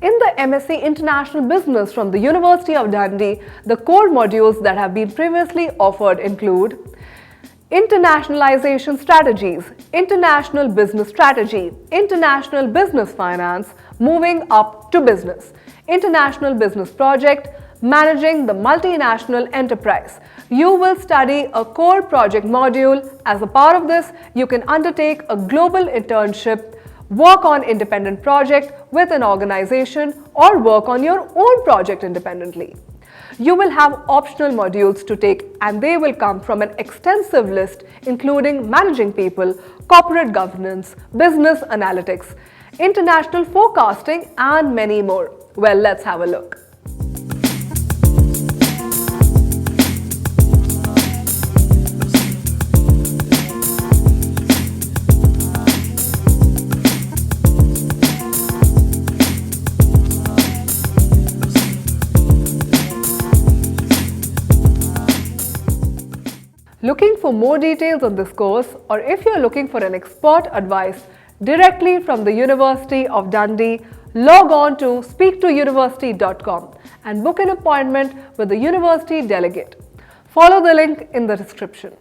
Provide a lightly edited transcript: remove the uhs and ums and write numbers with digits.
In the MSc International Business from the University of Dundee, the core modules that have been previously offered include Internationalization Strategies, International Business Strategy, International Business Finance, Moving Up to Business, International Business Project, Managing the Multinational Enterprise. You will study a core project module. As a part of this, you can undertake a global internship, work on independent project with an organization, or work on your own project independently. You will have optional modules to take, and they will come from an extensive list including managing people, corporate governance, business analytics, international forecasting, and many more. Well, let's have a look. Looking for more details on this course, or if you are looking for an expert advice directly from the University of Dundee, log on to speaktouniversity.com and book an appointment with the university delegate. Follow the link in the description.